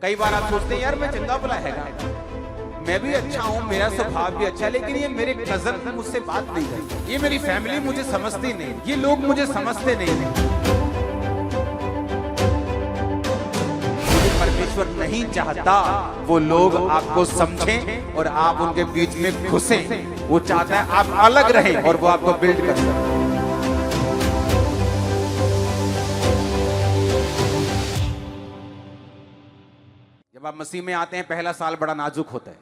कई बार आप सोचते हैं यार मैं चंगा भला हैगा, मैं भी अच्छा हूँ, मेरा स्वभाव भी अच्छा है, लेकिन ये मेरे कजन मुझसे बात नहीं करते, ये मेरी फैमिली मुझे समझती नहीं, ये लोग मुझे समझते नहीं। परमेश्वर नहीं चाहता वो लोग आपको समझें और आप उनके बीच में घुसें। वो चाहता है आप अलग रहें और वो आपको बिल्ड कर सकें। जब आप मसीह में आते हैं, पहला साल बड़ा नाजुक होता है,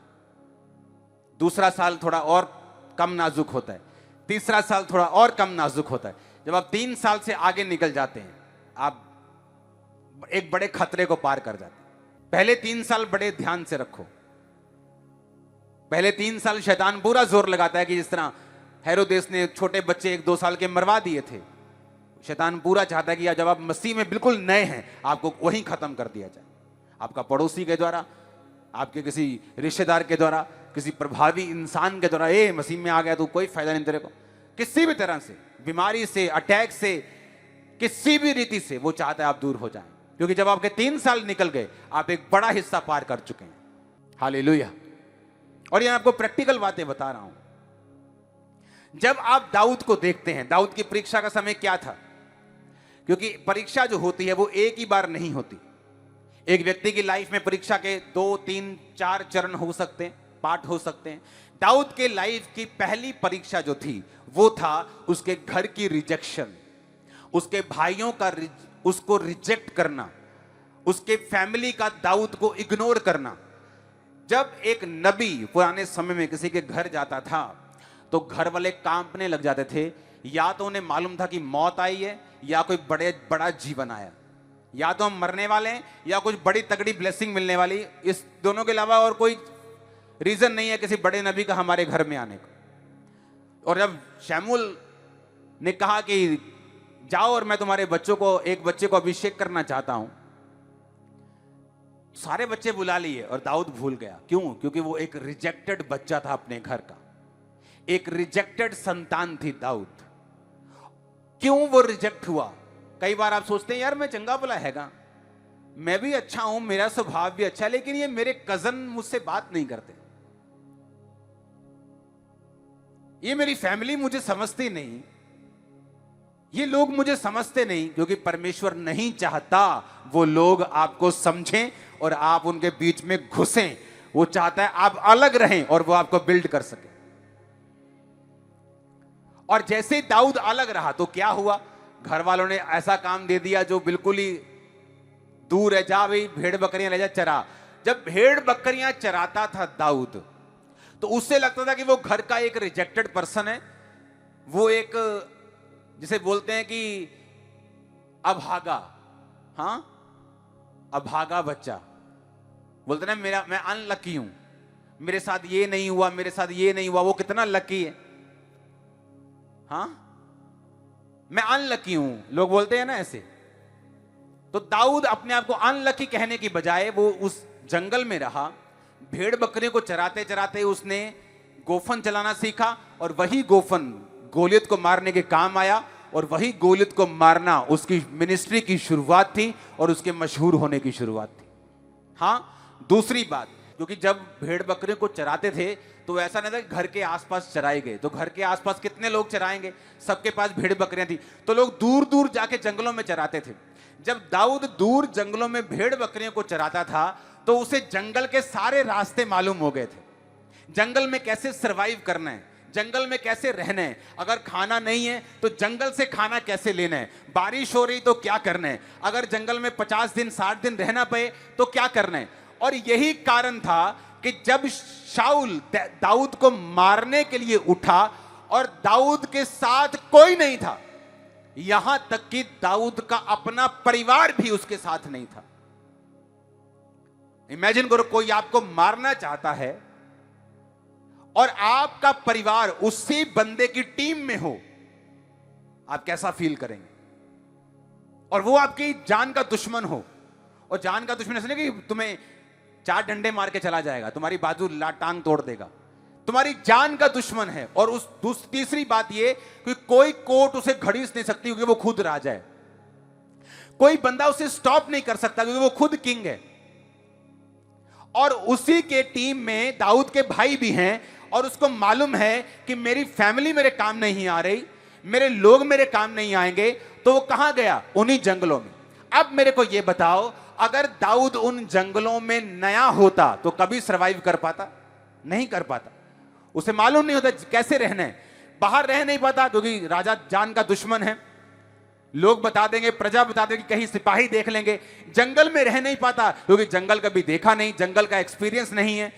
दूसरा साल थोड़ा और कम नाजुक होता है, तीसरा साल थोड़ा और कम नाजुक होता है। जब आप 3 साल से आगे निकल जाते हैं, आप एक बड़े खतरे को पार कर जाते हैं। पहले 3 साल बड़े ध्यान से रखो। पहले 3 साल शैतान पूरा जोर लगाता है कि जिस तरह हेरोदेस ने छोटे बच्चे 1-2 साल के मरवा दिए थे, शैतान पूरा चाहता है कि जब आप मसीह में बिल्कुल नए हैं, आपको वहीं खत्म कर दिया जाए। आपका पड़ोसी के द्वारा, आपके किसी रिश्तेदार के द्वारा, किसी प्रभावी इंसान के द्वारा, ए मसीह में आ गया तो कोई फायदा नहीं तेरे को, किसी भी तरह से, बीमारी से, अटैक से, किसी भी रीति से वो चाहता है आप दूर हो जाएं। क्योंकि जब आपके 3 साल निकल गए, आप एक बड़ा हिस्सा पार कर चुके हैं। हालेलुया। और ये आपको प्रैक्टिकल बातें बता रहा हूं। जब आप दाऊद को देखते हैं, दाऊद की परीक्षा का समय क्या था? क्योंकि परीक्षा जो होती है वो एक ही बार नहीं होती। एक व्यक्ति की लाइफ में परीक्षा के 2, 3, 4 चरण हो सकते हैं, पार्ट हो सकते हैं। दाऊद के लाइफ की पहली परीक्षा जो थी वो था उसके घर की रिजेक्शन, उसके भाइयों का उसको रिजेक्ट करना, उसके फैमिली का दाऊद को इग्नोर करना। जब एक नबी पुराने समय में किसी के घर जाता था तो घर वाले कांपने लग जाते थे। या तो उन्हें मालूम था कि मौत आई है, या कोई बड़ा जीवन आया, या तो हम मरने वाले हैं या कुछ बड़ी तगड़ी ब्लेसिंग मिलने वाली। इस दोनों के अलावा और कोई रीजन नहीं है किसी बड़े नबी का हमारे घर में आने का। और जब शमूएल ने कहा कि जाओ और मैं तुम्हारे बच्चों को, एक बच्चे को अभिषेक करना चाहता हूं, सारे बच्चे बुला लिए और दाऊद भूल गया। क्यों? क्योंकि वो एक रिजेक्टेड बच्चा था अपने घर का, एक रिजेक्टेड संतान थी दाऊद। क्यों वो रिजेक्ट हुआ? कई बार आप सोचते हैं यार मैं चंगा भला हैगा, मैं भी अच्छा हूं, मेरा स्वभाव भी अच्छा है, लेकिन ये मेरे कजन मुझसे बात नहीं करते, ये मेरी फैमिली मुझे समझती नहीं, ये लोग मुझे समझते नहीं। क्योंकि परमेश्वर नहीं चाहता वो लोग आपको समझें और आप उनके बीच में घुसें। वो चाहता है आप अलग रहें और वो आपको बिल्ड कर सके। और जैसे ही दाऊद अलग रहा तो क्या हुआ? घर वालों ने ऐसा काम दे दिया जो बिल्कुल ही दूर है, जा भाई भेड़ बकरियां ले जा चरा। जब भेड़ बकरियां चराता था दाऊद, तो उससे लगता था कि वो घर का एक रिजेक्टेड पर्सन है, वो एक जिसे बोलते हैं कि अभागा, हाँ अभागा बच्चा, बोलते ना मैं अनलकी हूं, मेरे साथ ये नहीं हुआ, मेरे साथ ये नहीं हुआ, वो कितना लकी है, हाँ मैं अनलकी हूं, लोग बोलते हैं ना ऐसे। तो दाऊद अपने आप को अनलकी कहने की बजाय वो उस जंगल में रहा, भेड़ बकरियों को चराते चराते उसने गोफन चलाना सीखा, और वही गोफन गोलियत को मारने के काम आया, और वही गोलियत को मारना उसकी मिनिस्ट्री की शुरुआत थी और उसके मशहूर होने की शुरुआत थी। हाँ, दूसरी बात, क्योंकि जब भेड़ बकरियों को चराते थे तो ऐसा नहीं था कि घर के आसपास चराए गए, तो घर के आसपास कितने लोग चराएंगे, सबके पास भेड़ बकरियां थी, तो लोग दूर दूर जाके जंगलों में चराते थे। जब दाऊद दूर जंगलों में भेड़ बकरियों को चराता था तो उसे जंगल के सारे रास्ते मालूम हो गए थे। जंगल में कैसे सरवाइव करना है, जंगल में कैसे रहना है, अगर खाना नहीं है तो जंगल से खाना कैसे लेना है, बारिश हो रही तो क्या करना है, अगर जंगल में 50 दिन 60 दिन रहना पड़े तो क्या करना है। और यही कारण था कि जब शाऊल दाऊद को मारने के लिए उठा और दाऊद के साथ कोई नहीं था, यहां तक कि दाऊद का अपना परिवार भी उसके साथ नहीं था। इमेजिन करो, कोई आपको मारना चाहता है और आपका परिवार उसी बंदे की टीम में हो, आप कैसा फील करेंगे? और वो आपकी जान का दुश्मन हो, और जान का दुश्मन ऐसे नहीं कि तुम्हें 4 डंडे मार के चला जाएगा, तुम्हारी बाजू टांग तोड़ देगा, तुम्हारी जान का दुश्मन है। और उस तीसरी बात ये कि कोई कोर्ट उसे घड़ीस नहीं सकती क्योंकि वो खुद राजा है, कोई बंदा उसे स्टॉप नहीं कर सकता क्योंकि वो खुद किंग है। और उसी के टीम में दाऊद के भाई भी हैं और उसको मालूम है कि मेरी फैमिली मेरे काम नहीं आ रही, मेरे लोग मेरे काम नहीं आएंगे, तो वो कहां गया? उन्हीं जंगलों में। अब मेरे को ये बताओ, अगर दाऊद उन जंगलों में नया होता तो कभी सरवाइव कर पाता? नहीं कर पाता। उसे मालूम नहीं होता कैसे रहना है, बाहर रह नहीं पाता क्योंकि राजा जान का दुश्मन है, लोग बता देंगे, प्रजा बता देगी, कहीं सिपाही देख लेंगे। जंगल में रह नहीं पाता क्योंकि जंगल कभी देखा नहीं, जंगल का एक्सपीरियंस नहीं है।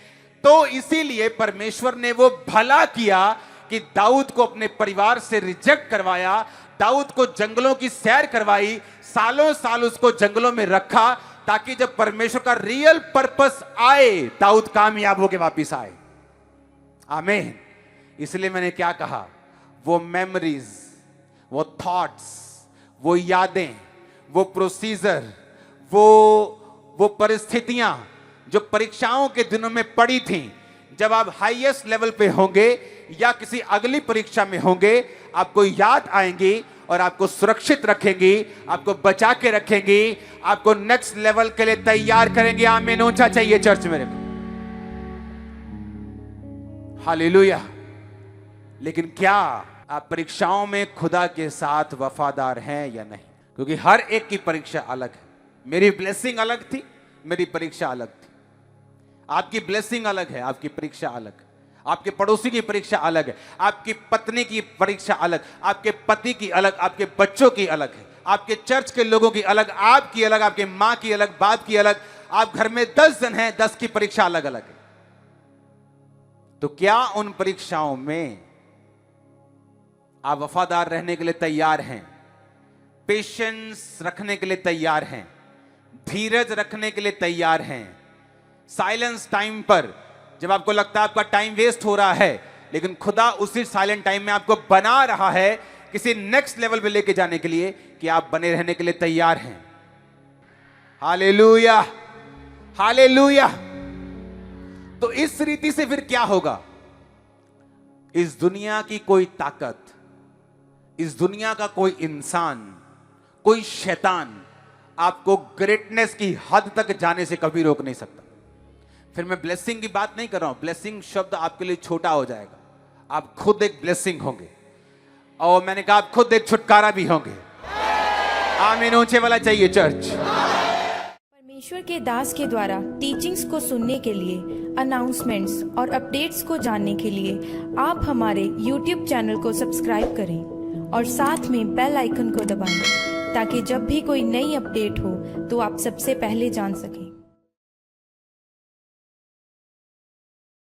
तो इसीलिए परमेश्वर ने वो भला किया कि दाऊद को अपने परिवार से रिजेक्ट करवाया, दाऊद को जंगलों की सैर करवाई, सालों साल उसको जंगलों में रखा, ताकि जब परमेश्वर का रियल पर्पस आए दाऊद कामयाब होकर वापिस आए। आमीन। इसलिए मैंने क्या कहा, वो मेमोरीज, वो थॉट्स, वो यादें, वो प्रोसीजर, वो परिस्थितियां जो परीक्षाओं के दिनों में पड़ी थी, जब आप हाईएस्ट लेवल पे होंगे या किसी अगली परीक्षा में होंगे, आपको याद आएंगी और आपको सुरक्षित रखेंगी, आपको बचा के रखेंगी, आपको नेक्स्ट लेवल के लिए तैयार करेंगे। आमीन। ऊंचा चाहिए चर्च मेरे को। हालेलुया। लेकिन क्या आप परीक्षाओं में खुदा के साथ वफादार हैं या नहीं? क्योंकि हर एक की परीक्षा अलग है। मेरी ब्लेसिंग अलग थी, मेरी परीक्षा अलग थी। आपकी ब्लेसिंग अलग है, आपकी परीक्षा अलग है। आपके पड़ोसी की परीक्षा अलग है, आपकी पत्नी की परीक्षा अलग, आपके पति की अलग, आपके बच्चों की अलग है, आपके चर्च के लोगों की अलग, आपकी अलग, आपके मां की अलग, बाप की अलग। आप घर में 10 जन हैं, 10 की परीक्षा अलग अलग है। तो क्या उन परीक्षाओं में आप वफादार रहने के लिए तैयार हैं? पेशेंस रखने के लिए तैयार हैं? धीरज रखने के लिए तैयार हैं? साइलेंस टाइम पर जब आपको लगता है आपका टाइम वेस्ट हो रहा है, लेकिन खुदा उसी साइलेंट टाइम में आपको बना रहा है किसी नेक्स्ट लेवल पे लेके जाने के लिए, कि आप बने रहने के लिए तैयार हैं? Hallelujah, hallelujah. तो इस रीति से फिर क्या होगा? इस दुनिया की कोई ताकत, इस दुनिया का कोई इंसान, कोई शैतान आपको ग्रेटनेस की हद तक जाने से कभी रोक नहीं सकता। फिर मैं ब्लेसिंग की बात नहीं कर रहा हूं, ब्लेसिंग शब्द आपके लिए छोटा हो जाएगा। आप खुद एक ब्लेसिंग होंगे, और मैंने कहा आप खुद एक छुटकारा भी होंगे। आमीन। ऊंचे वाला चाहिए चर्च। परमेश्वर के दास के द्वारा टीचिंग्स को सुनने के लिए, अनाउंसमेंट्स और अपडेट्स को जानने के लिए आप हमारे YouTube चैनल को सब्सक्राइब करें और साथ में बेल आइकन को दबाएं, ताकि जब भी कोई नई अपडेट हो तो आप सबसे पहले जान सकें।